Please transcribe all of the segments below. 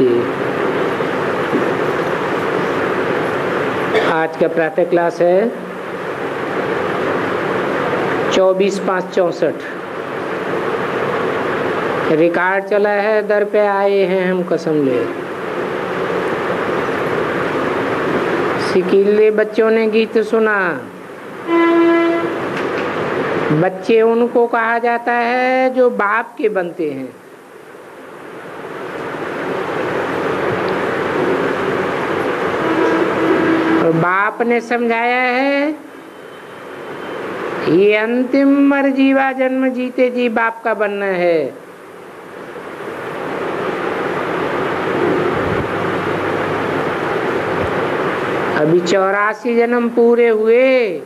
जी। आज का प्रातः क्लास है 24/5/64। रिकॉर्ड चला है, दर पे आए हैं हम कसम ले। सिकीले बच्चों ने गीत सुना। बच्चे उनको कहा जाता है जो बाप के बनते हैं। और बाप ने समझाया है ये अंतिम मर जीवा जन्म जीते जी बाप का बनना है। अभी 84 जन्म पूरे हुए।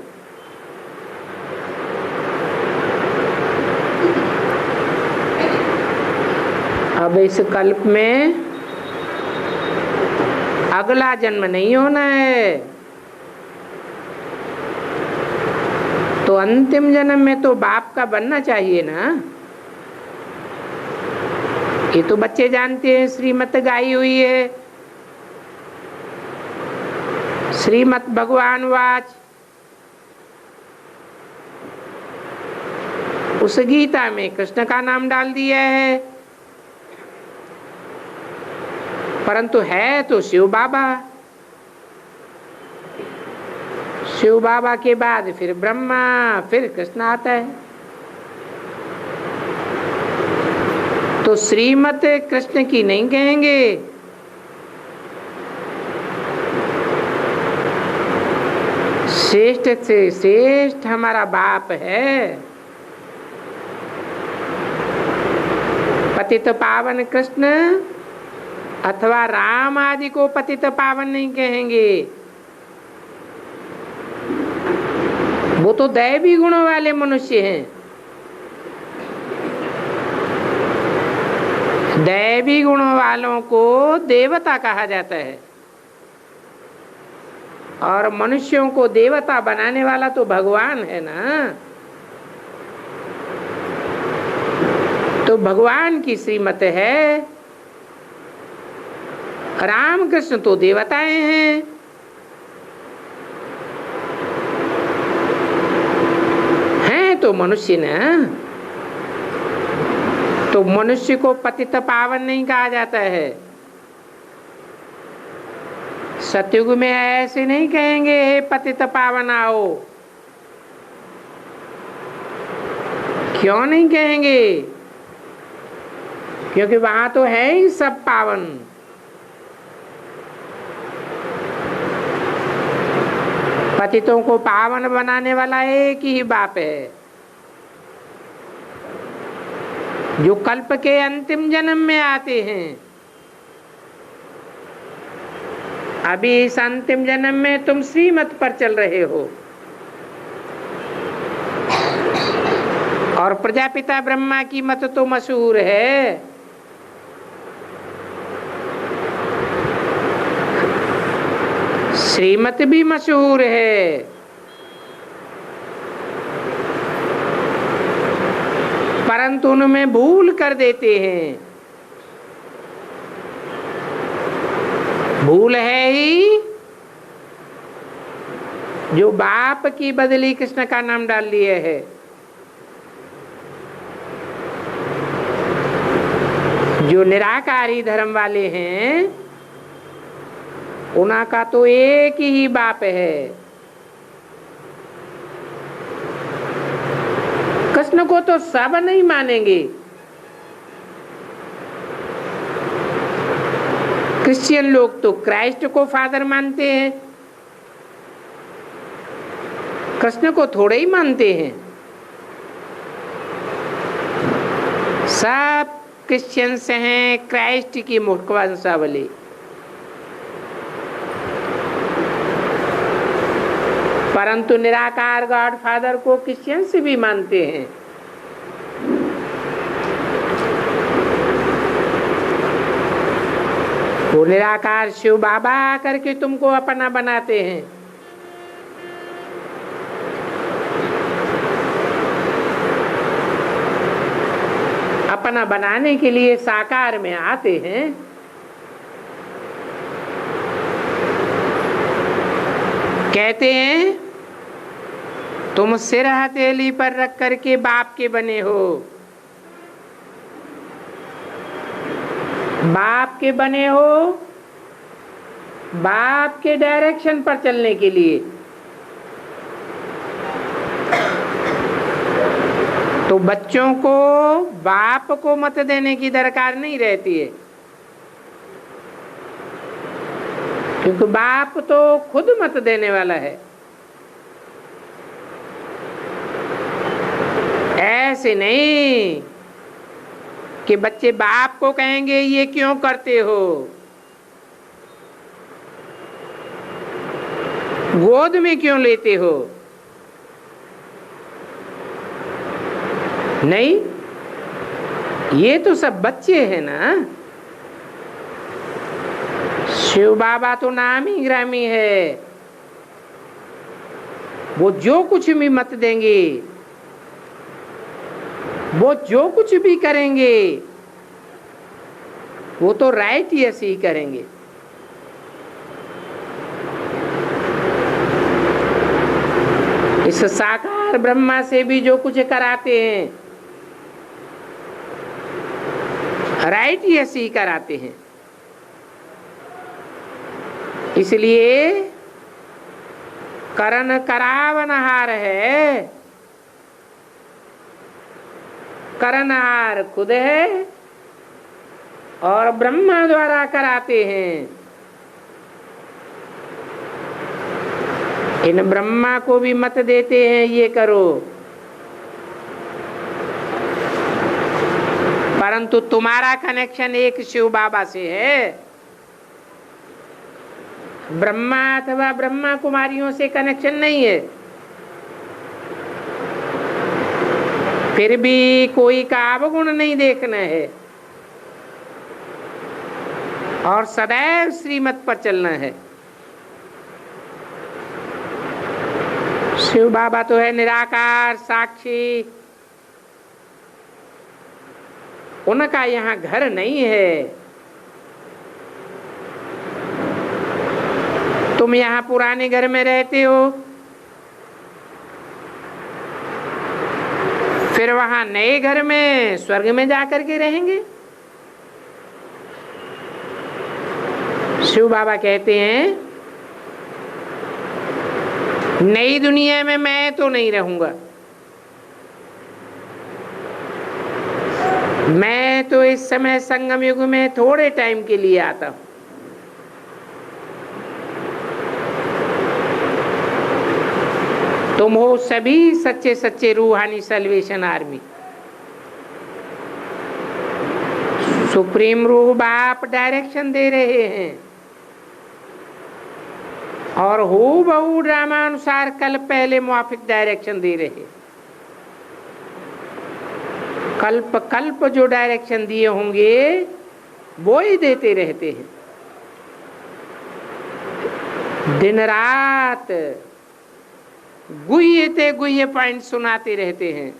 अब इस कल्प में अगला जन्म नहीं होना है, तो अंतिम जन्म में तो बाप का बनना चाहिए ना। ये तो बच्चे जानते हैं, श्रीमत गाई हुई है। श्रीमत भगवान वाच, उस गीता में कृष्ण का नाम डाल दिया है, परंतु है तो शिव बाबा। शिव बाबा के बाद फिर ब्रह्मा, फिर कृष्ण आता है। तो श्रीमत कृष्ण की नहीं कहेंगे, श्रेष्ठ से श्रेष्ठ हमारा बाप है। पतित पावन कृष्ण अथवा राम आदि को पतित पावन नहीं कहेंगे, वो तो दैवी गुणों वाले मनुष्य हैं। दैवी गुणों वालों को देवता कहा जाता है, और मनुष्यों को देवता बनाने वाला तो भगवान है ना। तो भगवान की श्रीमत है। राम कृष्ण तो देवताएं हैं, हैं तो मनुष्य ना। तो मनुष्य को पतित पावन नहीं कहा जाता है। सतयुग में ऐसे नहीं कहेंगे हे पतित पावन आओ। क्यों नहीं कहेंगे? क्योंकि वहां तो है ही सब पावन। पतितों को पावन बनाने वाला एक ही बाप है, जो कल्प के अंतिम जन्म में आते हैं। अभी इस अंतिम जन्म में तुम श्रीमत पर चल रहे हो, और प्रजापिता ब्रह्मा की मत तो मशहूर है। श्रीमत भी मशहूर है, परंतु उनमें भूल कर देते हैं। भूल है ही जो बाप की बदली कृष्ण का नाम डाल लिए है। जो निराकारी धर्म वाले हैं उनका का तो एक ही बाप है। कृष्ण को तो सब नहीं मानेंगे। क्रिश्चियन लोग तो क्राइस्ट को फादर मानते हैं, कृष्ण को थोड़े ही मानते हैं। सब क्रिश्चियंस हैं क्राइस्ट की मुखवंशावली। परंतु निराकार गॉड फादर को क्रिश्चियंस भी मानते हैं। वो निराकार शिव बाबा करके तुमको अपना बनाते हैं। अपना बनाने के लिए साकार में आते हैं। कहते हैं तुम सिर हथेली पर रख करके बाप के बने हो, बाप के बने हो बाप के डायरेक्शन पर चलने के लिए। तो बच्चों को बाप को मत देने की दरकार नहीं रहती है, क्योंकि बाप तो खुद मत देने वाला है। ऐसे नहीं कि बच्चे बाप को कहेंगे ये क्यों करते हो, गोद में क्यों लेते हो। नहीं, ये तो सब बच्चे हैं ना। शिव बाबा तो नामी ग्रामी है, वो जो कुछ भी मत देंगे, वो जो कुछ भी करेंगे वो तो राइट यस ही करेंगे। इस साकार ब्रह्मा से भी जो कुछ कराते हैं राइट यस ही कराते हैं। इसलिए करन करावनहार है, करनहार खुद है और ब्रह्मा द्वारा कराते हैं। इन ब्रह्मा को भी मत देते हैं ये करो, परंतु तुम्हारा कनेक्शन एक शिव बाबा से है, ब्रह्मा अथवा ब्रह्मा कुमारियों से कनेक्शन नहीं है। फिर भी कोई का अवगुण नहीं देखना है और सदैव श्रीमत पर चलना है। शिव बाबा तो है निराकार साक्षी, उनका यहाँ घर नहीं है। तुम यहाँ पुराने घर में रहते हो, फिर वहां नए घर में स्वर्ग में जाकर के रहेंगे। शिव बाबा कहते हैं नई दुनिया में मैं तो नहीं रहूंगा, मैं तो इस समय संगम युग में थोड़े टाइम के लिए आता हूं। तुम हो सभी सच्चे सच्चे रूहानी सल्वेशन आर्मी। सुप्रीम रूह बाप डायरेक्शन दे रहे हैं और हूबहू ड्रामानुसार कल पहले मुआफिक डायरेक्शन दे रहे हैं। कल्प कल्प जो डायरेक्शन दिए होंगे वो ही देते रहते हैं। दिन रात गुह्य पॉइंट सुनाते रहते हैं।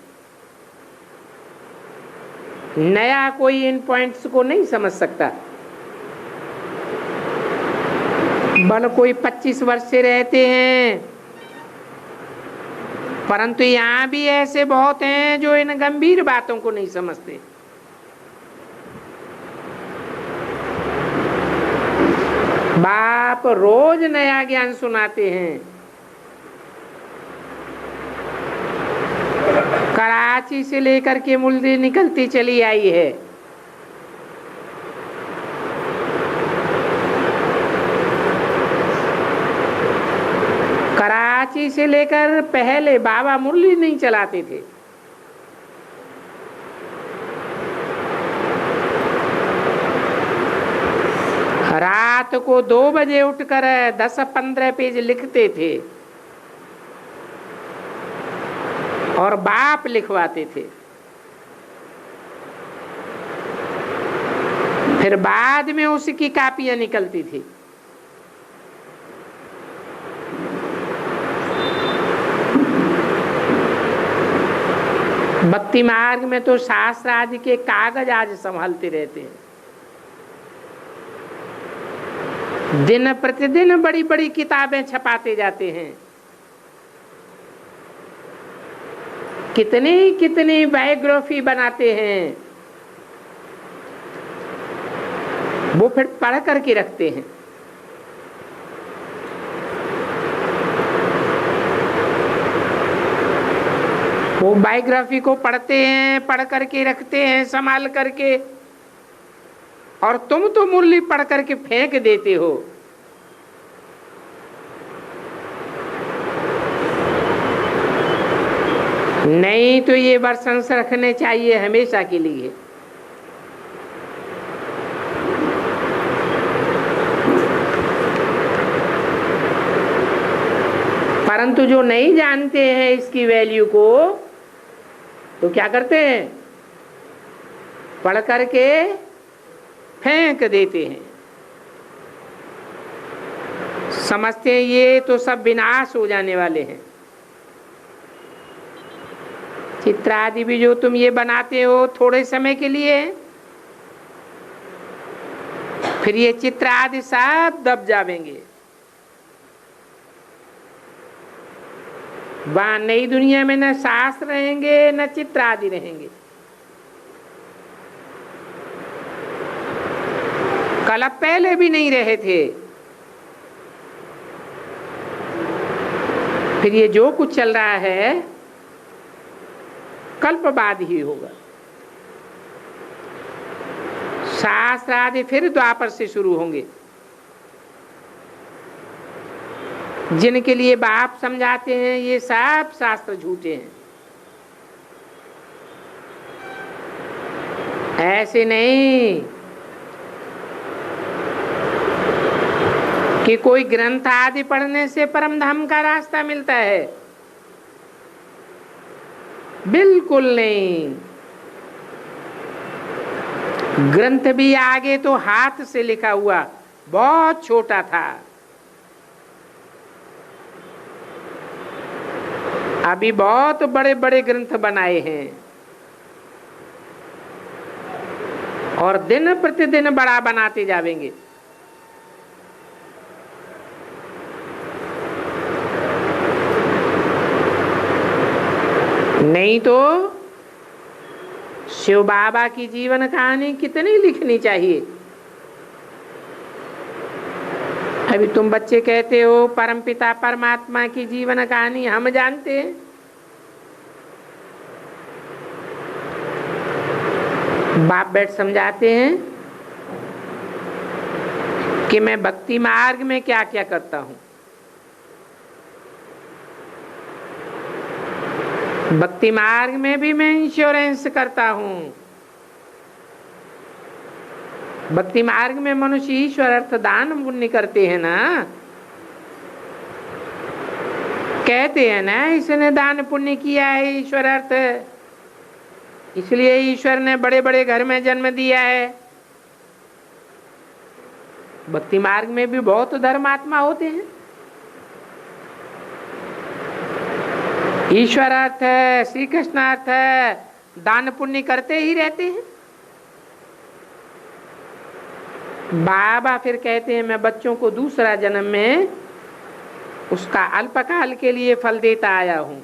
नया कोई इन पॉइंट्स को नहीं समझ सकता। भले कोई 25 वर्ष से रहते हैं, परंतु यहाँ भी ऐसे बहुत हैं जो इन गंभीर बातों को नहीं समझते। बाप रोज नया ज्ञान सुनाते हैं। कराची से लेकर के मुल्दी निकलती चली आई है। कराची से लेकर पहले बाबा मुरली नहीं चलाते थे। रात को 2 बजे उठकर 10-15 पेज लिखते थे और बाप लिखवाते थे। फिर बाद में उसकी कापियां निकलती थी। भक्ति मार्ग में तो शास्त्र आदि के कागज आज संभालते रहते हैं। दिन प्रतिदिन बड़ी बड़ी किताबें छपाते जाते हैं, कितनी कितनी बायोग्राफी बनाते हैं, वो फिर पढ़ करके रखते हैं। वो बायोग्राफी को पढ़ते हैं, पढ़ करके रखते हैं संभाल करके, और तुम तो मुरली पढ़ करके फेंक देते हो। नहीं तो ये वर्षंस रखने चाहिए हमेशा के लिए। परंतु जो नहीं जानते हैं इसकी वैल्यू को, तो क्या करते हैं, पढ़ करके फेंक देते हैं। समझते हैं ये तो सब विनाश हो जाने वाले हैं। चित्र आदि भी जो तुम ये बनाते हो थोड़े समय के लिए, फिर ये चित्र आदि सब दब जाएंगे। वहां नई दुनिया में न शास्त्र रहेंगे न चित्र आदि रहेंगे। कल पहले भी नहीं रहे थे। फिर ये जो कुछ चल रहा है कल्प बाद ही होगा। शास्त्र आदि फिर द्वापर से शुरू होंगे। जिनके लिए बाप समझाते हैं ये सब शास्त्र झूठे हैं। ऐसे नहीं कि कोई ग्रंथ आदि पढ़ने से परम धाम का रास्ता मिलता है, बिल्कुल नहीं। ग्रंथ भी आगे तो हाथ से लिखा हुआ बहुत छोटा था, अभी बहुत बड़े बड़े ग्रंथ बनाए हैं और दिन प्रतिदिन बड़ा बनाते जाएंगे। नहीं तो शिव बाबा की जीवन कहानी कितनी लिखनी चाहिए। अभी तुम बच्चे कहते हो परमपिता परमात्मा की जीवन कहानी हम जानते हैं। बाप बैठ समझाते हैं कि मैं भक्ति मार्ग में क्या क्या करता हूं। भक्ति मार्ग में भी मैं इंश्योरेंस करता हूं। भक्ति मार्ग में मनुष्य ईश्वर अर्थ दान पुण्य करते हैं ना, कहते हैं ना इसने दान पुण्य किया है ईश्वर अर्थ, इसलिए ईश्वर ने बड़े बड़े घर में जन्म दिया है। भक्ति मार्ग में भी बहुत धर्मात्मा होते हैं। ईश्वर अर्थ है, श्री कृष्ण अर्थ है, दान पुण्य करते ही रहते हैं। बाबा फिर कहते हैं मैं बच्चों को दूसरा जन्म में उसका अल्पकाल के लिए फल देता आया हूं।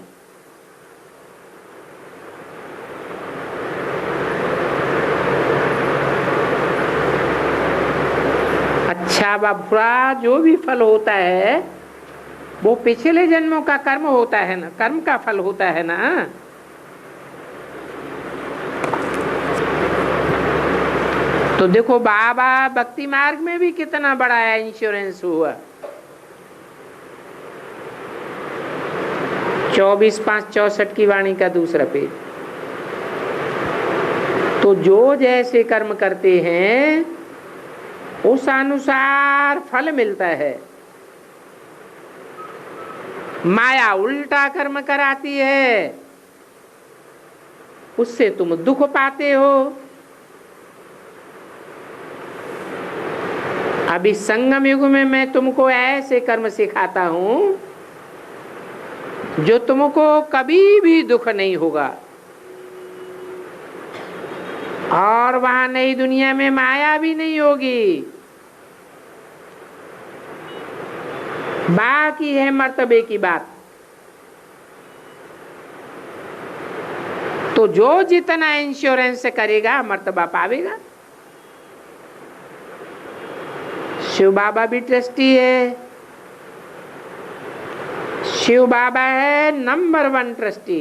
अच्छा व बुरा जो भी फल होता है वो पिछले जन्मों का कर्म होता है ना, कर्म का फल होता है ना। तो देखो बाबा भक्ति मार्ग में भी कितना बड़ा इंश्योरेंस हुआ। 24/5/64 की वाणी का दूसरा पेज। तो जो जैसे कर्म करते हैं उस अनुसार फल मिलता है। माया उल्टा कर्म कराती है, उससे तुम दुख पाते हो। अभी संगम युग में मैं तुमको ऐसे कर्म सिखाता हूं जो तुमको कभी भी दुख नहीं होगा, और वहां नई दुनिया में माया भी नहीं होगी। बाकी है मर्तबे की बात। तो जो जितना इंश्योरेंस करेगा मर्तबा पावेगा। शिव बाबा भी ट्रस्टी है। शिव बाबा है नंबर 1 ट्रस्टी।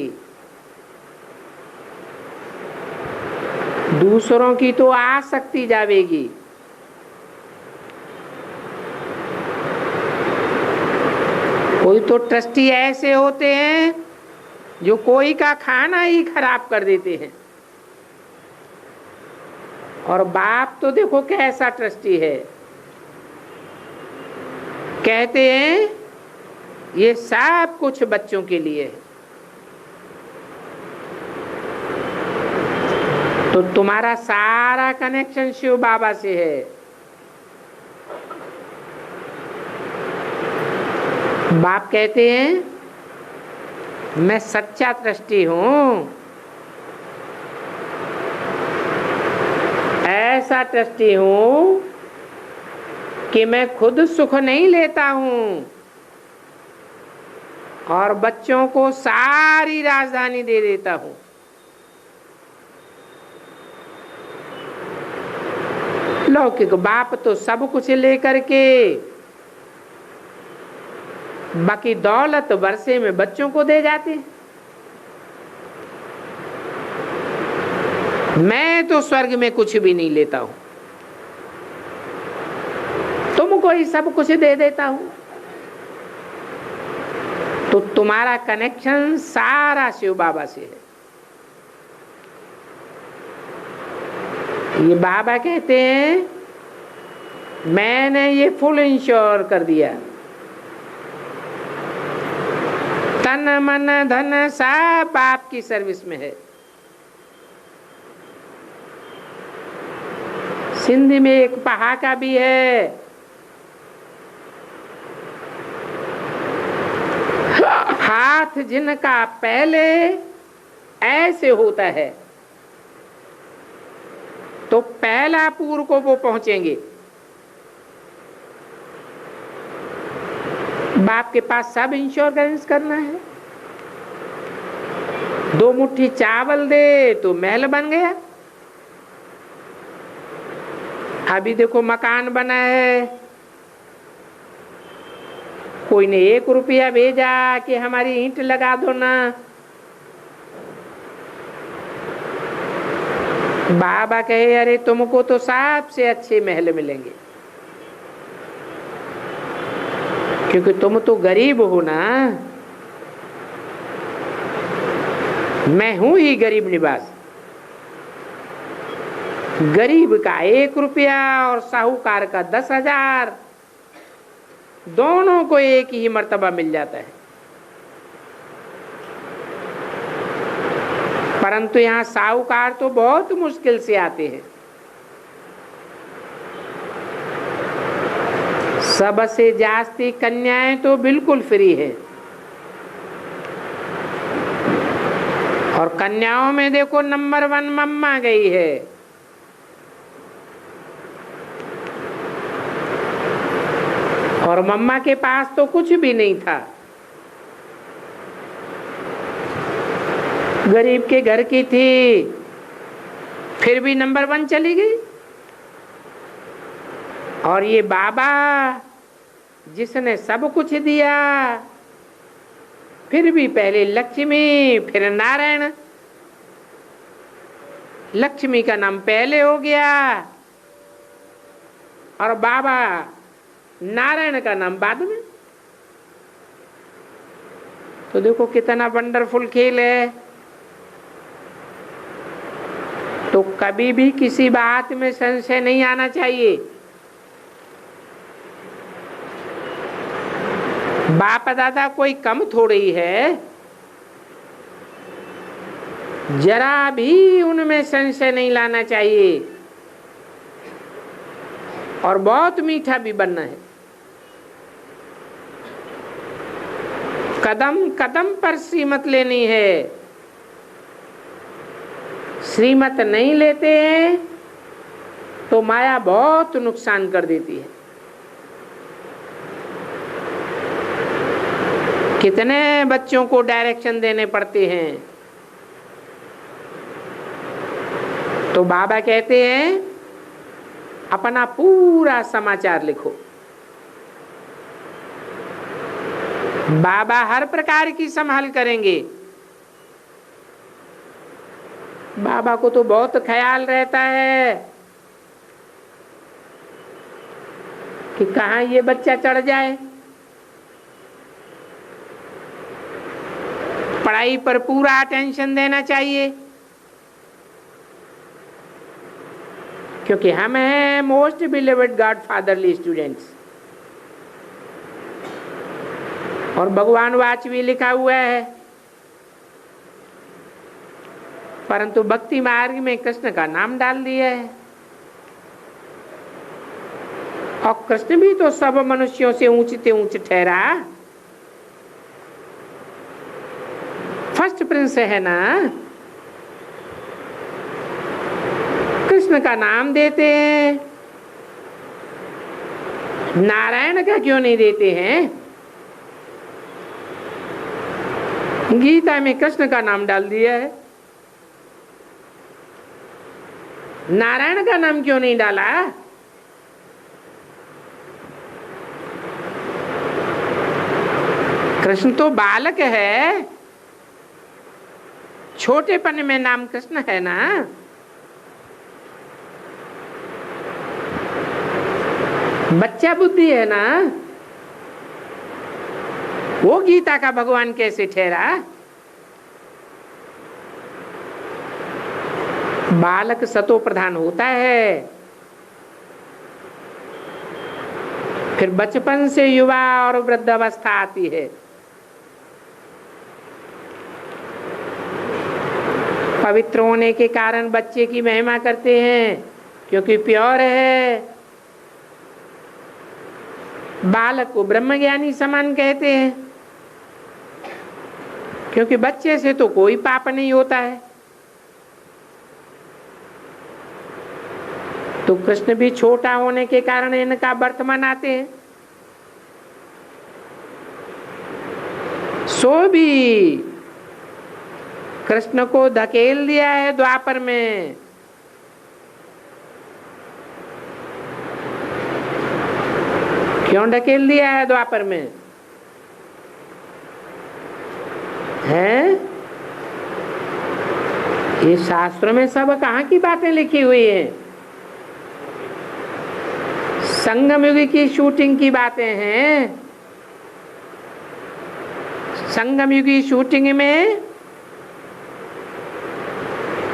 दूसरों की तो आसक्ति जावेगी। कोई तो ट्रस्टी ऐसे होते हैं जो कोई का खाना ही खराब कर देते हैं। और बाप तो देखो कैसा ट्रस्टी है, कहते हैं ये सब कुछ बच्चों के लिए है। तो तुम्हारा सारा कनेक्शन शिव बाबा से है। बाप कहते हैं मैं सच्चा ट्रस्टी हूं, ऐसा ट्रस्टी हूं कि मैं खुद सुख नहीं लेता हूं और बच्चों को सारी राजधानी दे देता हूं। लौकिक बाप तो सब कुछ लेकर के बाकी दौलत वर्षे में बच्चों को दे जाते हैं। मैं तो स्वर्ग में कुछ भी नहीं लेता हूं, तुमको ही सब कुछ दे देता हूं। तो तुम्हारा कनेक्शन सारा शिव बाबा से है। ये बाबा कहते हैं मैंने ये फुल इंश्योर कर दिया, तन मन धन सब बाप की सर्विस में है। सिंध में एक पहाका भी है, हाथ जिनका पहले ऐसे होता है तो पहला पूर को वो पहुंचेंगे। बाप के पास सब इंश्योरेंस करना है। 2 मुट्ठी चावल दे तो महल बन गया। अभी देखो मकान बना है, कोई ने 1 रुपया भेजा कि हमारी ईंट लगा दो ना। बाबा कहे अरे तुमको तो सबसे अच्छे महल मिलेंगे, क्योंकि तुम तो गरीब हो ना। मैं हूं ही गरीब निवास। गरीब का 1 रुपया और साहूकार का 10,000, दोनों को एक ही मर्तबा मिल जाता है। परंतु यहाँ साहूकार तो बहुत मुश्किल से आते हैं। सबसे जास्ती कन्याएं तो बिल्कुल फ्री है। और कन्याओं में देखो नंबर 1 मम्मा गई है। और मम्मा के पास तो कुछ भी नहीं था, गरीब के घर की थी, फिर भी नंबर 1 चली गई। और ये बाबा जिसने सब कुछ दिया, फिर भी पहले लक्ष्मी फिर नारायण। लक्ष्मी का नाम पहले हो गया और बाबा नारायण का नाम बाद में। तो देखो कितना वंडरफुल खेल है। तो कभी भी किसी बात में संशय नहीं आना चाहिए। बाप दादा कोई कम थोड़ी है, जरा भी उनमें संशय नहीं लाना चाहिए। और बहुत मीठा भी बनना है। कदम कदम पर श्रीमत लेनी है। श्रीमत नहीं लेते हैं तो माया बहुत नुकसान कर देती है। कितने बच्चों को डायरेक्शन देने पड़ते हैं। तो बाबा कहते हैं अपना पूरा समाचार लिखो। बाबा हर प्रकार की संभाल करेंगे। बाबा को तो बहुत ख्याल रहता है कि कहाँ ये बच्चा चढ़ जाए। पढ़ाई पर पूरा अटेंशन देना चाहिए, क्योंकि हम हैं मोस्ट बिलीवेड गॉड फादरली स्टूडेंट्स। और भगवान वाच भी लिखा हुआ है। परंतु भक्ति मार्ग में कृष्ण का नाम डाल दिया है। और कृष्ण भी तो सब मनुष्यों से ऊंचते ऊंच ठहरा। फर्स्ट प्रिंस है ना। कृष्ण का नाम देते हैं, नारायण का क्यों नहीं देते हैं? गीता में कृष्ण का नाम डाल दिया है, नारायण का नाम क्यों नहीं डाला? कृष्ण तो बालक है, छोटेपन में नाम कृष्ण है ना। बच्चा बुद्धि है ना, वो गीता का भगवान कैसे ठहरा? बालक सतो प्रधान होता है, फिर बचपन से युवा और वृद्धावस्था आती है। पवित्र होने के कारण बच्चे की महिमा करते हैं, क्योंकि प्योर है। बालक को ब्रह्मज्ञानी समान कहते हैं, क्योंकि बच्चे से तो कोई पाप नहीं होता है। तो कृष्ण भी छोटा होने के कारण इनका व्रत मनाते हैं। सो भी कृष्ण को धकेल दिया है द्वापर में। क्यों धकेल दिया है द्वापर में? हैं? ये शास्त्रों में सब कहाँ की बातें लिखी हुई हैं? संगम युग की शूटिंग की बातें हैं। संगम युग की शूटिंग में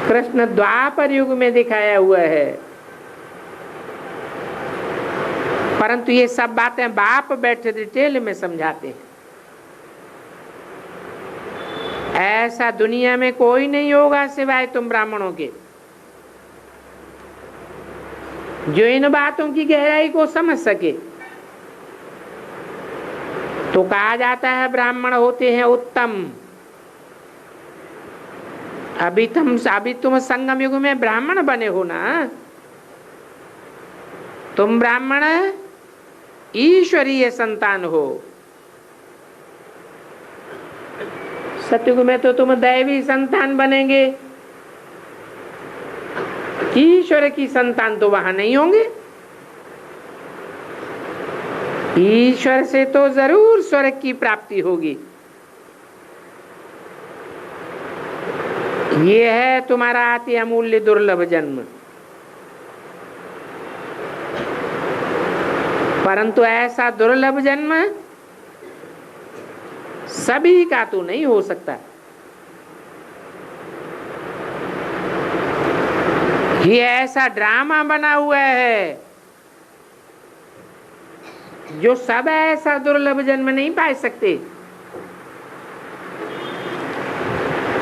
कृष्ण द्वापर युग में दिखाया हुआ है। परंतु ये सब बातें बाप बैठे डिटेल में समझाते हैं। ऐसा दुनिया में कोई नहीं होगा सिवाय तुम ब्राह्मणों के, जो इन बातों की गहराई को समझ सके। तो कहा जाता है ब्राह्मण होते हैं उत्तम। अभी तुम संगम युग में ब्राह्मण बने हो ना। तुम ब्राह्मण ईश्वरीय संतान हो। सतयुग में तो तुम दैवी संतान बनेंगे, ईश्वर की संतान तो वहां नहीं होंगे। ईश्वर से तो जरूर स्वर्ग की प्राप्ति होगी। ये है तुम्हारा अति अमूल्य दुर्लभ जन्म। परंतु ऐसा दुर्लभ जन्म सभी का तो नहीं हो सकता। ये ऐसा ड्रामा बना हुआ है, जो सब ऐसा दुर्लभ जन्म नहीं पा सकते।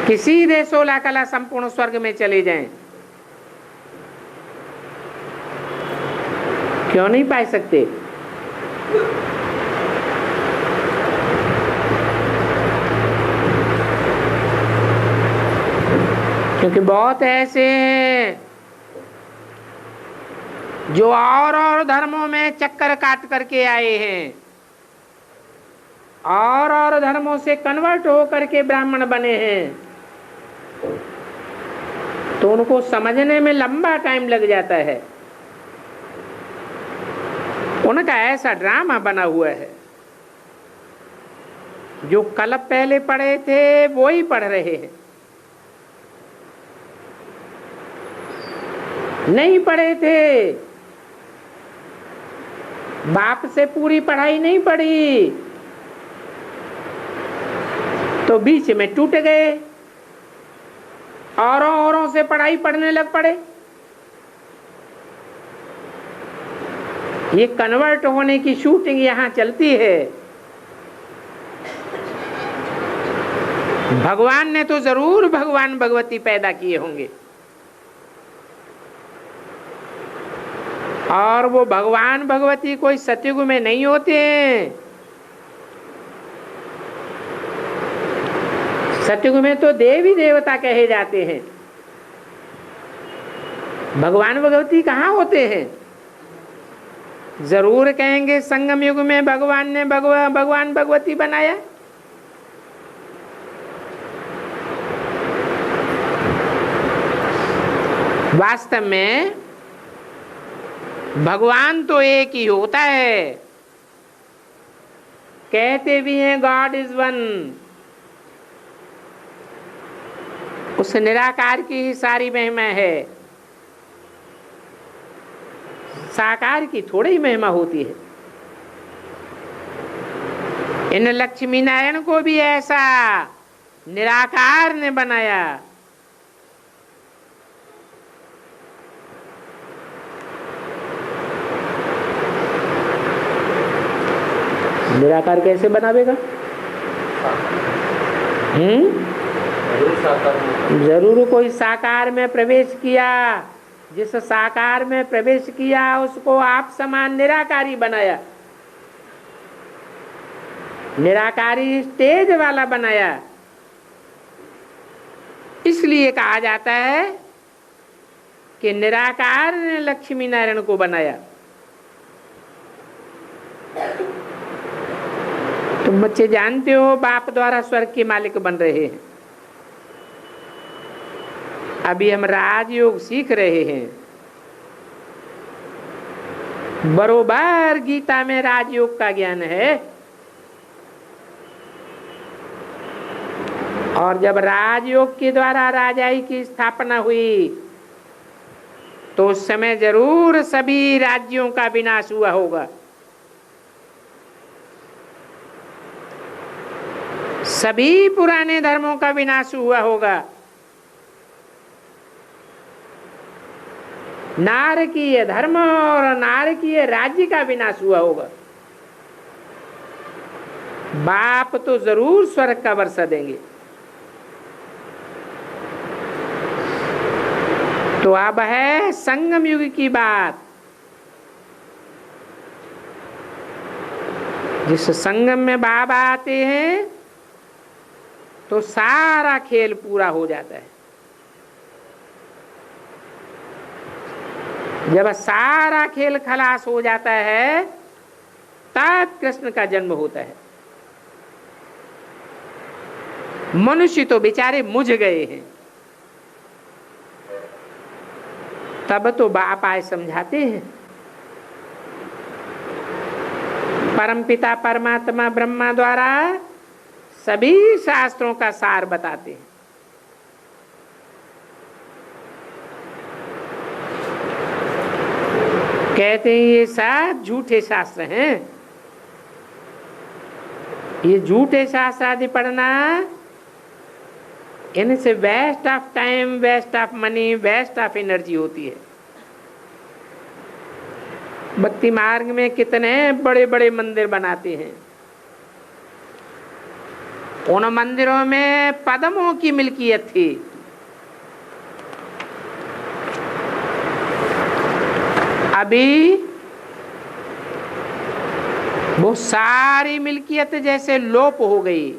कि सीधे 16 कला संपूर्ण स्वर्ग में चले जाएं, क्यों नहीं पा सकते? क्योंकि बहुत ऐसे हैं जो और धर्मों में चक्कर काट करके आए हैं, और धर्मों से कन्वर्ट होकर के ब्राह्मण बने हैं, तो उनको समझने में लंबा टाइम लग जाता है। उनका ऐसा ड्रामा बना हुआ है, जो कल पहले पढ़े थे वो ही पढ़ रहे हैं, नहीं पढ़े थे, बाप से पूरी पढ़ाई नहीं पढ़ी तो बीच में टूट गए, औरों से पढ़ाई पढ़ने लग पड़े। ये कन्वर्ट होने की शूटिंग यहां चलती है। भगवान ने तो जरूर भगवान भगवती पैदा किए होंगे, और वो भगवान भगवती कोई सतयुग में नहीं होते हैं। सतयुग में तो देवी देवता कहे जाते हैं, भगवान भगवती कहाँ होते हैं। जरूर कहेंगे संगम युग में भगवान ने भगवान भगवती बनाया। वास्तव में भगवान तो एक ही होता है। कहते भी हैं गॉड इज वन। उस निराकार की ही सारी महिमा है, साकार की थोड़ी ही महिमा होती है। इन लक्ष्मी नारायण को भी ऐसा निराकार ने बनाया। निराकार कैसे बनावेगा? जरूर कोई साकार में प्रवेश किया। जिस साकार में प्रवेश किया उसको आप समान निराकारी बनाया, निराकारी स्टेज वाला बनाया। इसलिए कहा जाता है कि निराकार ने लक्ष्मी नारायण को बनाया। तुम बच्चे जानते हो बाप द्वारा स्वर्ग के मालिक बन रहे हैं। अभी हम राजयोग सीख रहे हैं। बरोबर गीता में राजयोग का ज्ञान है। और जब राजयोग के द्वारा राजाई की स्थापना हुई तो उस समय जरूर सभी राज्यों का विनाश हुआ होगा। सभी पुराने धर्मों का विनाश हुआ होगा। नारकीय धर्म और नारकीय राज्य का विनाश हुआ होगा। बाप तो जरूर स्वर्ग का वर्षा देंगे। तो अब है संगम युग की बात। जिस संगम में बाबा आते हैं तो सारा खेल पूरा हो जाता है। जब सारा खेल खलास हो जाता है तब कृष्ण का जन्म होता है। मनुष्य तो बेचारे मुझ गए हैं। तब तो बाप आए समझाते हैं। परमपिता परमात्मा ब्रह्मा द्वारा सभी शास्त्रों का सार बताते हैं। कहते हैं ये सब झूठे शास्त्र हैं। ये झूठे शास्त्र आदि पढ़ना, इनसे waste of time, waste of money, waste of energy होती है। भक्ति मार्ग में कितने बड़े बड़े मंदिर बनाते हैं। उन मंदिरों में पद्मों की मिल्कियत थी। अभी वो सारी मिल्कियत जैसे लोप हो गई।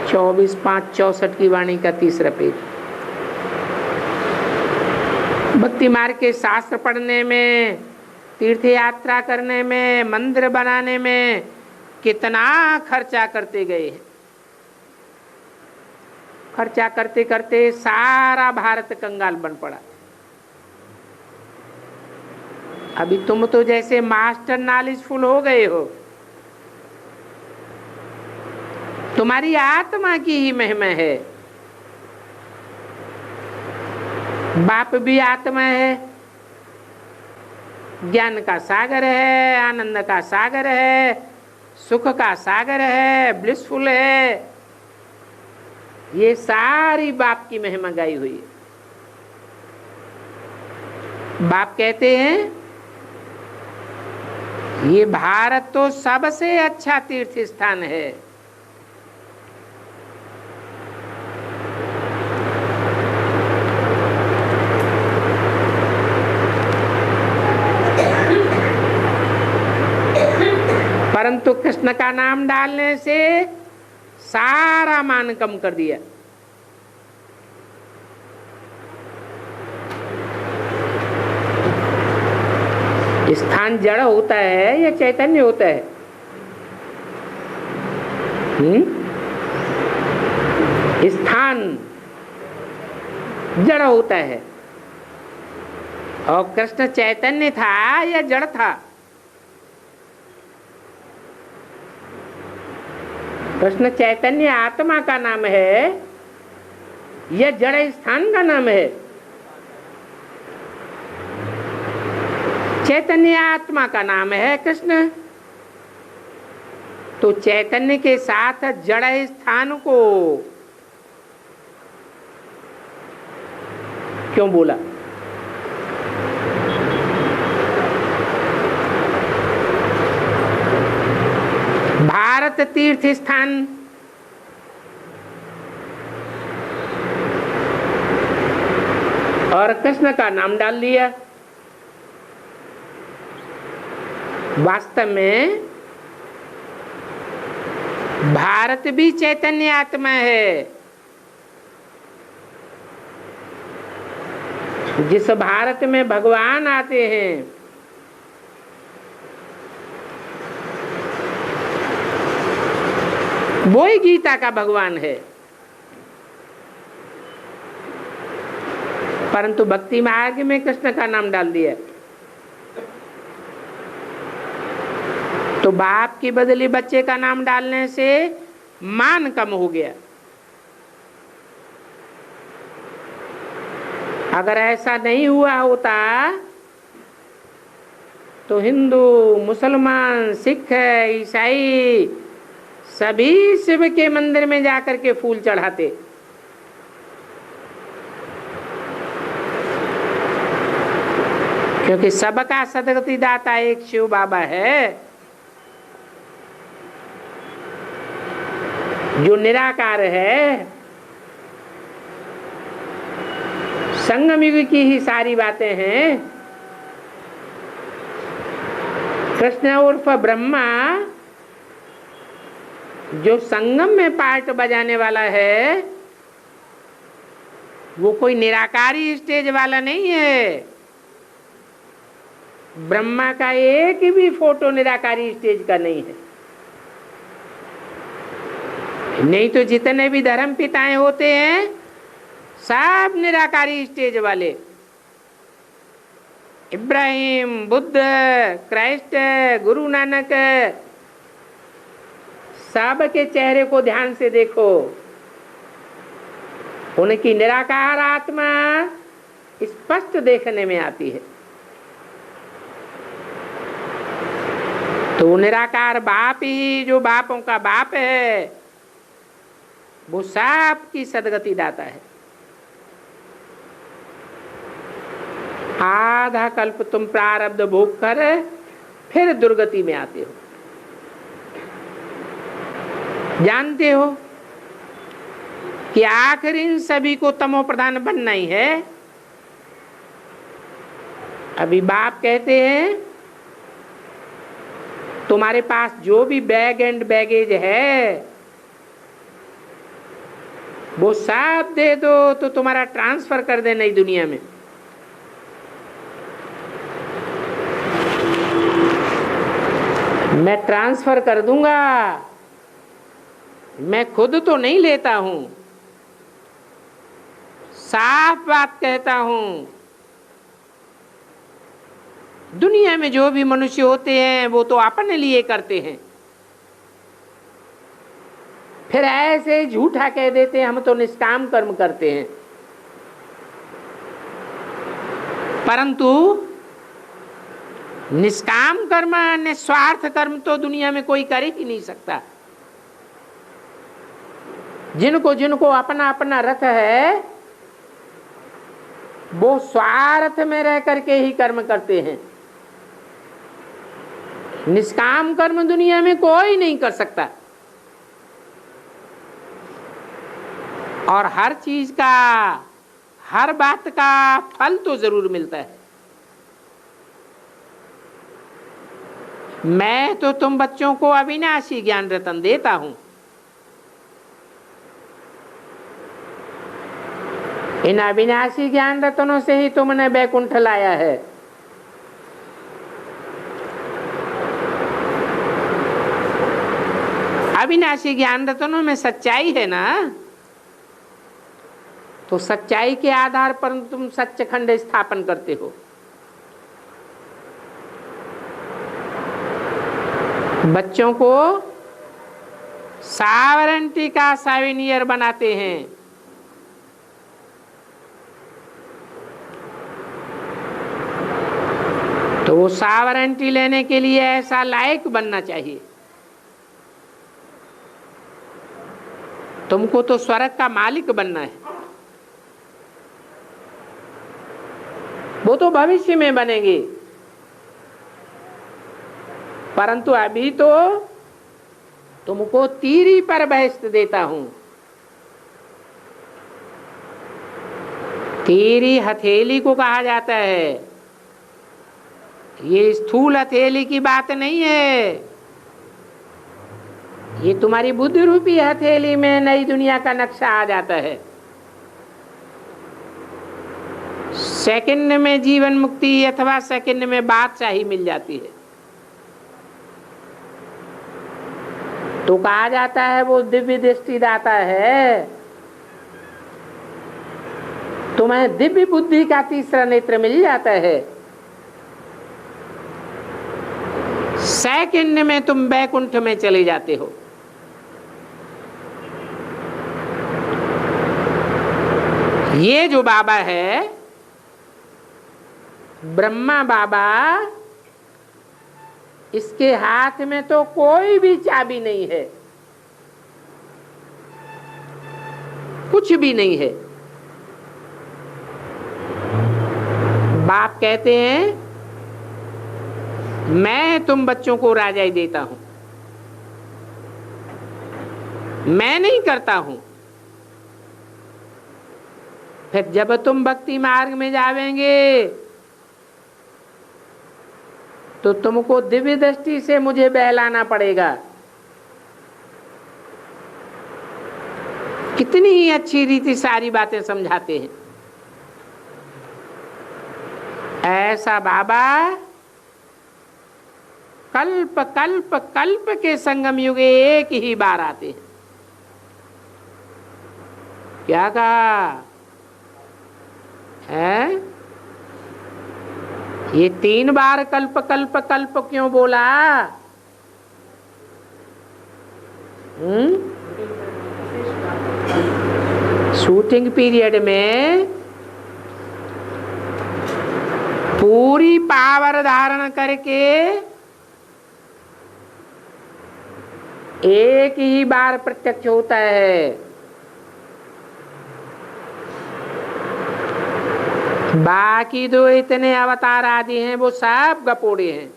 24/5/64 की वाणी का 3रा पेज। भक्ति मार्ग के शास्त्र पढ़ने में तीर्थ यात्रा करने में, मंदिर बनाने में कितना खर्चा करते गए हैं। खर्चा करते करते सारा भारत कंगाल बन पड़ा। अभी तुम तो जैसे मास्टर नॉलेजफुल हो गए हो, तुम्हारी आत्मा की ही महिमा है। बाप भी आत्मा है, ज्ञान का सागर है, आनंद का सागर है, सुख का सागर है, ब्लिसफुल है। ये सारी बाप की महिमा गाई हुई है। बाप कहते हैं ये भारत तो सबसे अच्छा तीर्थ स्थान है। परंतु कृष्ण का नाम डालने से सारा मान कम कर दिया। स्थान जड़ होता है या चैतन्य होता है? स्थान जड़ होता है और कृष्ण चैतन्य था या जड़ था? कृष्ण चैतन्य आत्मा का नाम है या जड़ स्थान का नाम है? चैतन्य आत्मा का नाम है कृष्ण। तो चैतन्य के साथ जड़ स्थान को क्यों बोला? भारत तीर्थ स्थान और कृष्ण का नाम डाल दिया। वास्तव में भारत भी चैतन्य आत्मा है। जिस भारत में भगवान आते हैं, वो ही गीता का भगवान है। परंतु भक्ति मार्ग में कृष्ण का नाम डाल दिया तो बाप की बदले बच्चे का नाम डालने से मान कम हो गया। अगर ऐसा नहीं हुआ होता तो हिंदू, मुसलमान, सिख, ईसाई सभी शिव के मंदिर में जाकर के फूल चढ़ाते। क्योंकि सबका सदगति दाता एक शिव बाबा है जो निराकार है। संगम युग की ही सारी बातें हैं। कृष्ण उर्फ ब्रह्मा जो संगम में पार्ट बजाने वाला है वो कोई निराकारी स्टेज वाला नहीं है। ब्रह्मा का एक भी फोटो निराकारी स्टेज का नहीं है। नहीं तो जितने भी धर्म पिताएं होते हैं सब निराकारी स्टेज वाले। इब्राहिम, बुद्ध, क्राइस्ट, गुरु नानक, सब के चेहरे को ध्यान से देखो, उनकी निराकार आत्मा स्पष्ट देखने में आती है। तो निराकार बाप ही जो बापों का बाप है वो सब की सदगति दाता है। आधा कल्प तुम प्रारब्ध भोग कर फिर दुर्गति में आते हो। जानते हो कि आखिर इन सभी को तमो प्रधान बनना ही है। अभी बाप कहते हैं तुम्हारे पास जो भी बैग एंड बैगेज है वो सब दे दो तो तुम्हारा ट्रांसफर कर दे नई दुनिया में। मैं ट्रांसफर कर दूंगा, मैं खुद तो नहीं लेता हूं। साफ बात कहता हूं, दुनिया में जो भी मनुष्य होते हैं वो तो अपने लिए करते हैं, फिर ऐसे झूठा कह देते हैं हम तो निष्काम कर्म करते हैं। परंतु निष्काम कर्म, निस्वार्थ कर्म तो दुनिया में कोई कर ही नहीं सकता। जिनको जिनको अपना अपना रथ है वो स्वार्थ में रह करके ही कर्म करते हैं। निष्काम कर्म दुनिया में कोई नहीं कर सकता। और हर चीज का, हर बात का फल तो जरूर मिलता है। मैं तो तुम बच्चों को अविनाशी ज्ञान रतन देता हूं। इन अविनाशी ज्ञान रत्नों से ही तुमने बैकुंठ लाया है। अविनाशी ज्ञान रत्नों में सच्चाई है ना, तो सच्चाई के आधार पर तुम सच्चखंड स्थापन करते हो। बच्चों को सावरेंटी का साविनियर बनाते हैं। तो वो सावरेंटी लेने के लिए ऐसा लायक बनना चाहिए। तुमको तो स्वर्ग का मालिक बनना है, वो तो भविष्य में बनेंगे। परंतु अभी तो तुमको तीरी पर बहस्त देता हूं। तीरी हथेली को कहा जाता है। ये स्थूल हथेली की बात नहीं है, ये तुम्हारी बुद्धि रूपी हथेली में नई दुनिया का नक्शा आ जाता है। सेकंड में जीवन मुक्ति अथवा सेकंड में बादशाही मिल जाती है। तो कहा जाता है वो दिव्य दृष्टि दाता है। तुम्हें दिव्य बुद्धि का तीसरा नेत्र मिल जाता है। सेकंड में तुम बैकुंठ में चले जाते हो। ये जो बाबा है ब्रह्मा बाबा, इसके हाथ में तो कोई भी चाबी नहीं है, कुछ भी नहीं है। बाप कहते हैं मैं तुम बच्चों को राजाई देता हूं, मैं नहीं करता हूं। फिर जब तुम भक्ति मार्ग में जावेंगे तो तुमको दिव्य दृष्टि से मुझे बहलाना पड़ेगा। कितनी ही अच्छी रीति सारी बातें समझाते हैं। ऐसा बाबा कल्प कल्प कल्प के संगम युगे एक ही बार आते हैं। क्या कहा है? ये 3 बार कल्प कल्प कल्प क्यों बोला? शूटिंग पीरियड में पूरी पावर धारण करके एक ही बार प्रत्यक्ष होता है। बाकी दो इतने अवतार आदि हैं वो सब गपोड़े हैं।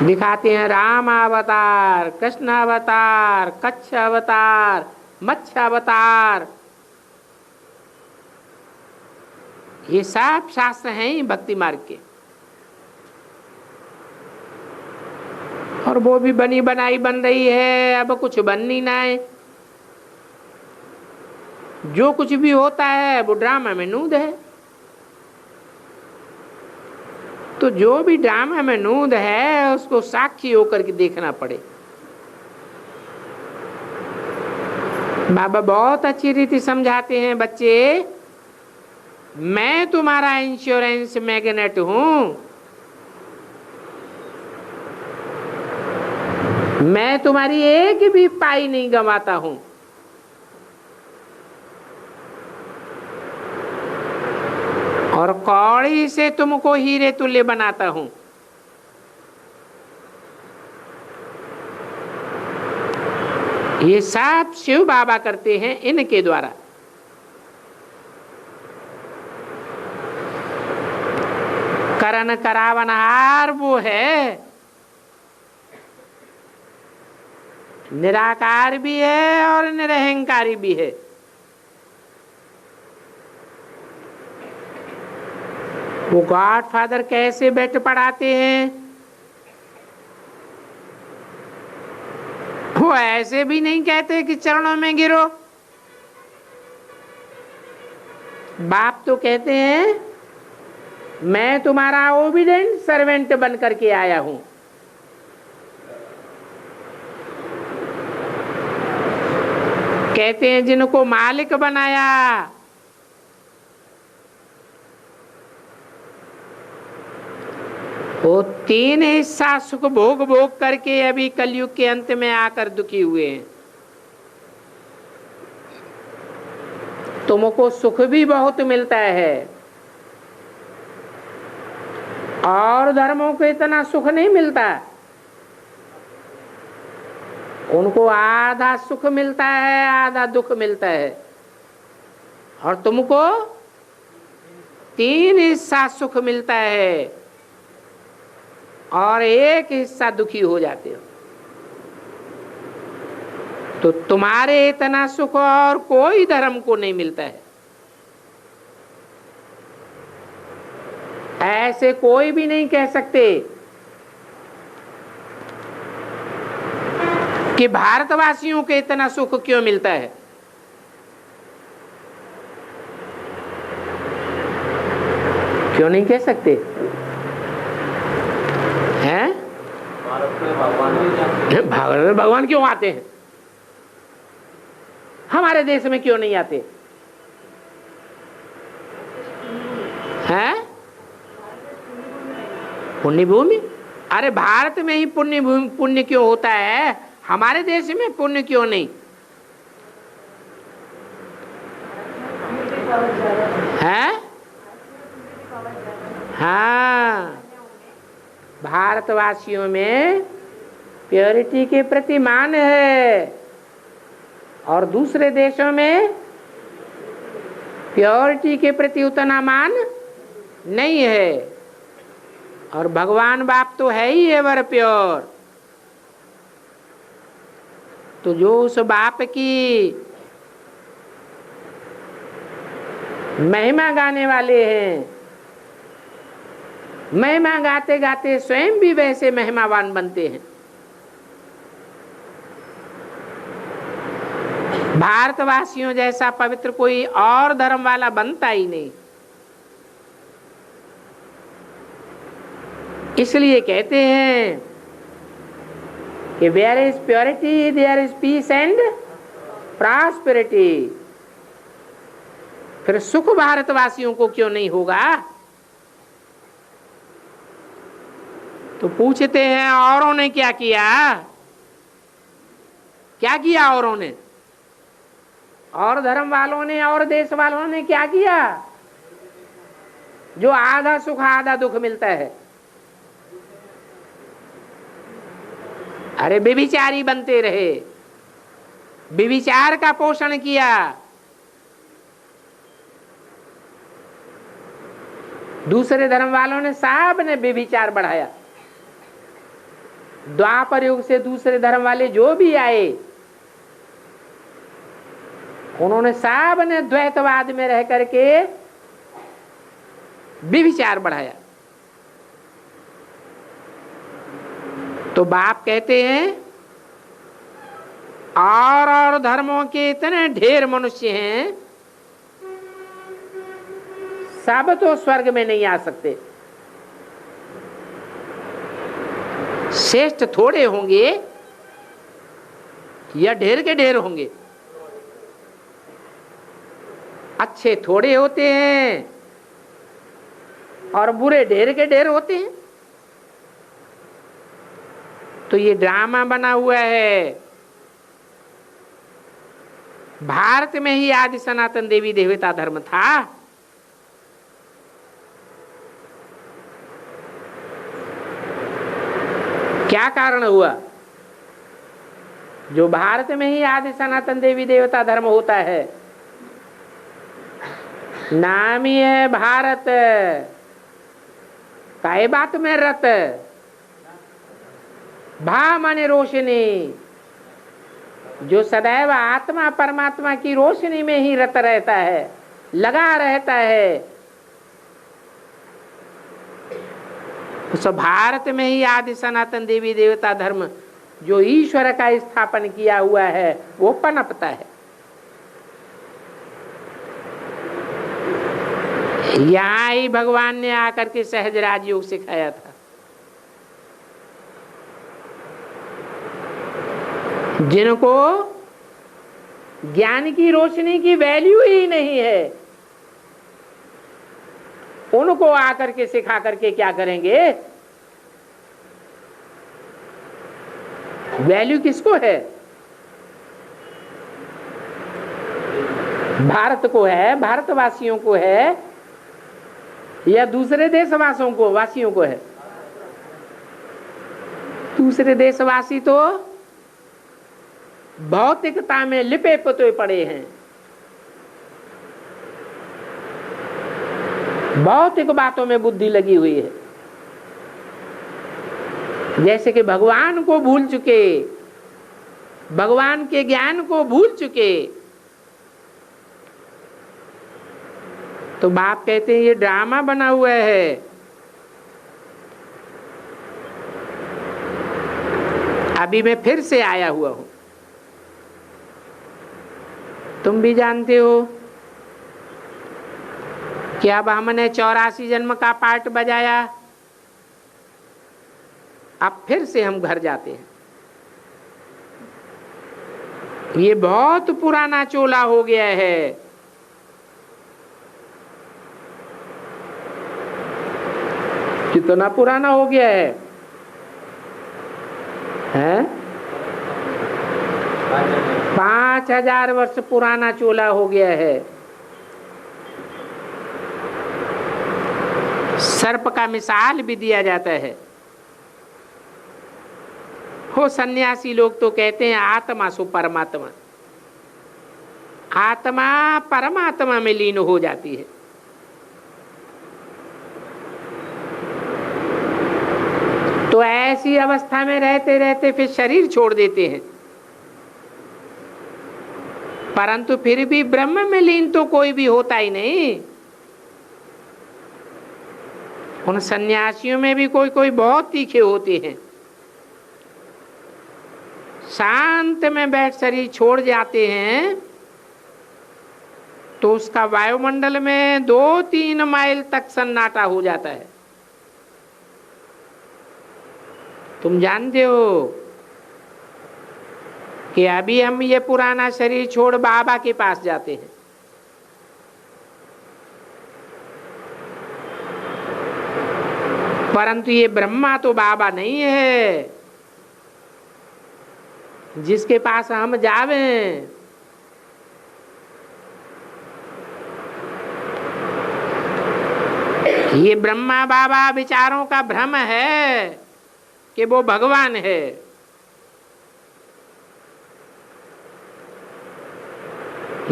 दिखाते हैं राम अवतार, कृष्ण अवतार, कच्छ अवतार, मत्स्य अवतार। ये सब शास्त्र हैं ही भक्ति मार्ग के। और वो भी बनी बनाई बन रही है, अब कुछ बननी ना है। जो कुछ भी होता है वो ड्रामा में नूद है। तो जो भी ड्रामा में नूद है उसको साक्षी होकर के देखना पड़े। बाबा बहुत अच्छी रीति समझाते हैं, बच्चे मैं तुम्हारा इंश्योरेंस मैग्नेट हूं, मैं तुम्हारी एक भी पाई नहीं गंवाता हूं। और कौड़ी से तुमको हीरे तुल्य बनाता हूं। ये सब शिव बाबा करते हैं इनके द्वारा। करण करावनहार वो है, निराकार भी है और निरहंकारी भी है। वो गॉड फादर कैसे बैठ पढ़ाते हैं, वो ऐसे भी नहीं कहते कि चरणों में गिरो। बाप तो कहते हैं मैं तुम्हारा ओबीडेंट सर्वेंट बन करके आया हूं। कहते हैं जिनको मालिक बनाया, वो 3 हिस्सा सुख भोग भोग करके अभी कलयुग के अंत में आकर दुखी हुए हैं। तुमको सुख भी बहुत मिलता है और धर्मों को इतना सुख नहीं मिलता। उनको आधा सुख मिलता है, आधा दुख मिलता है, और तुमको 3 हिस्सा सुख मिलता है और 1 हिस्सा दुखी हो जाते हो। तो तुम्हारे इतना सुख और कोई धर्म को नहीं मिलता है। ऐसे कोई भी नहीं कह सकते कि भारतवासियों को इतना सुख क्यों मिलता है। क्यों नहीं कह सकते हैं? भारत में भगवान क्यों आते हैं, हमारे देश में क्यों नहीं आते हैं? पुण्य भूमि, अरे भारत में ही पुण्य भूमि, पुण्य क्यों होता है, हमारे देश में पुण्य क्यों नहीं है? हाँ, भारतवासियों में प्योरिटी के प्रति मान है और दूसरे देशों में प्योरिटी के प्रति उतना मान नहीं है। और भगवान बाप तो है ही एवर प्योर। तो जो उस बाप की महिमा गाने वाले हैं, महिमा गाते गाते स्वयं भी वैसे महिमावान बनते हैं। भारतवासियों जैसा पवित्र कोई और धर्म वाला बनता ही नहीं। इसलिए कहते हैं कि where is purity there is peace and prosperity. फिर सुख भारतवासियों को क्यों नहीं होगा? तो पूछते हैं औरों ने क्या किया, क्या किया औरों ने, और धर्म वालों ने और देश वालों ने क्या किया जो आधा सुख आधा दुख मिलता है? अरे व्यभिचारी बनते रहे, व्यभिचार का पोषण किया। दूसरे धर्म वालों ने सब ने व्यभिचार बढ़ाया। द्वापर युग से दूसरे धर्म वाले जो भी आए उन्होंने सब ने द्वैतवाद में रह करके व्यभिचार बढ़ाया। तो बाप कहते हैं और धर्मों के इतने ढेर मनुष्य हैं, सब तो स्वर्ग में नहीं आ सकते। श्रेष्ठ थोड़े होंगे या ढेर के ढेर होंगे? अच्छे थोड़े होते हैं और बुरे ढेर के ढेर होते हैं। तो ये ड्रामा बना हुआ है। भारत में ही आदि सनातन देवी देवता धर्म था। क्या कारण हुआ? जो भारत में ही आदि सनातन देवी देवता धर्म होता है, नाम ही है भारत, काय बात में रत, भा माने रोशनी, जो सदैव आत्मा परमात्मा की रोशनी में ही रत रहता है, लगा रहता है, उस भारत में ही आदि सनातन देवी देवता धर्म जो ईश्वर का स्थापन किया हुआ है वो पनपता है। यहां ही भगवान ने आकर के सहज राजयोग सिखाया था। जिनको ज्ञान की रोशनी की वैल्यू ही नहीं है, उनको आकर के सिखा करके क्या करेंगे? वैल्यू किसको है? भारत को है, भारतवासियों को है, या दूसरे देशवासियों को वासियों को है? दूसरे देशवासी तो भौतिकता में लिपे पुते पड़े हैं, भौतिक बातों में बुद्धि लगी हुई है, जैसे कि भगवान को भूल चुके, भगवान के ज्ञान को भूल चुके। तो बाप कहते हैं ये ड्रामा बना हुआ है। अभी मैं फिर से आया हुआ हूं, तुम भी जानते हो कि अब हमने 84 जन्म का पाठ बजाया, अब फिर से हम घर जाते हैं। ये बहुत पुराना चोला हो गया है। कितना पुराना हो गया है? हैं? 5000 वर्ष पुराना चोला हो गया है। सर्प का मिसाल भी दिया जाता है। हो सन्यासी लोग तो कहते हैं आत्मा सो परमात्मा, आत्मा परमात्मा में लीन हो जाती है। तो ऐसी अवस्था में रहते रहते फिर शरीर छोड़ देते हैं, परंतु फिर भी ब्रह्म में लीन तो कोई भी होता ही नहीं। उन सन्यासियों में भी कोई कोई बहुत तीखे होते हैं, शांत में बैठ शरीर छोड़ जाते हैं तो उसका वायुमंडल में 2-3 माइल तक सन्नाटा हो जाता है। तुम जानते हो कि अभी हम ये पुराना शरीर छोड़ बाबा के पास जाते हैं, परंतु ये ब्रह्मा तो बाबा नहीं है जिसके पास हम जावें। ये ब्रह्मा बाबा विचारों का भ्रम है कि वो भगवान है।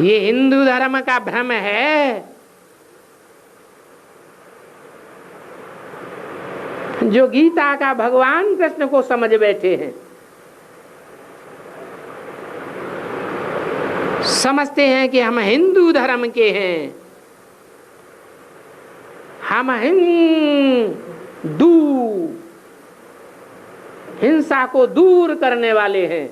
ये हिंदू धर्म का भ्रम है जो गीता का भगवान कृष्ण को समझ बैठे हैं। समझते हैं कि हम हिंदू धर्म के हैं, हम हिंदू, हिंसा को दूर करने वाले हैं।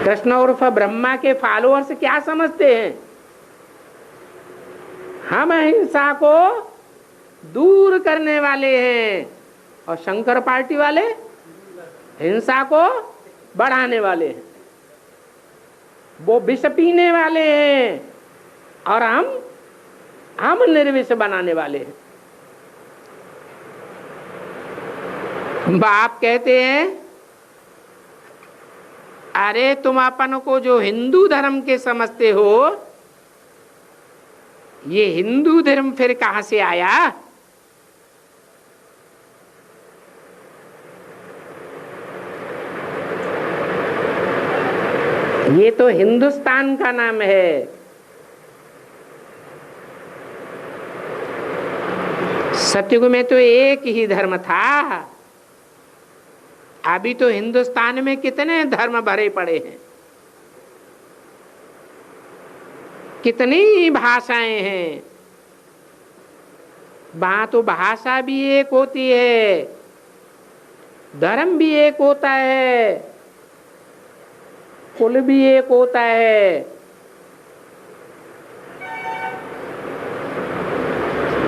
कृष्ण उर्फ ब्रह्मा के फॉलोअर्स क्या समझते हैं? हम हिंसा को दूर करने वाले हैं, और शंकर पार्टी वाले हिंसा को बढ़ाने वाले हैं। वो विष पीने वाले हैं और हम निर्विष बनाने वाले हैं। बाप कहते हैं, अरे तुम अपन को जो हिंदू धर्म के समझते हो, ये हिंदू धर्म फिर कहां से आया? ये तो हिंदुस्तान का नाम है। सतयुग में तो एक ही धर्म था, अभी तो हिंदुस्तान में कितने धर्म भरे पड़े हैं, कितनी भाषाएं हैं। वहां तो भाषा भी एक होती है, धर्म भी एक होता है, कुल भी एक होता है।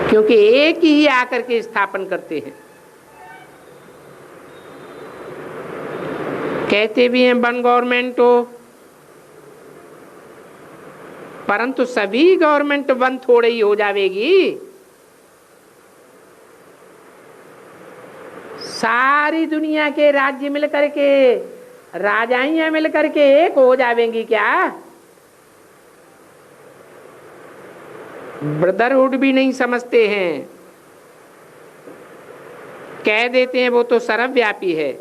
क्योंकि एक ही आकर के स्थापन करते हैं। कहते भी हैं वन गवर्नमेंट हो, परंतु सभी गवर्नमेंट वन थोड़े ही हो जाएगी। सारी दुनिया के राज्य मिलकर के, राजाइयां मिलकर के एक हो जाएंगी क्या? ब्रदरहुड भी नहीं समझते हैं, कह देते हैं वो तो सर्वव्यापी है।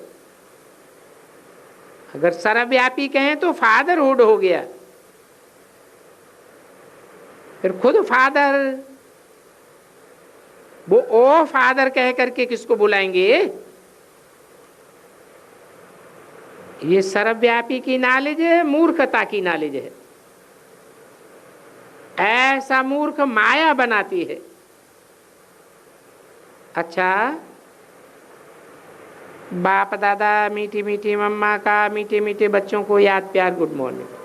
अगर सर्वव्यापी कहें तो फादरहुड हो गया, फिर खुद फादर, वो ओ फादर कह करके किसको बुलाएंगे? ये सर्वव्यापी की नॉलेज है, मूर्खता की नॉलेज है। ऐसा मूर्ख माया बनाती है। अच्छा, बाप दादा, मीठी मीठी मम्मा का, मीठे मीठे बच्चों को याद प्यार, गुड मॉर्निंग।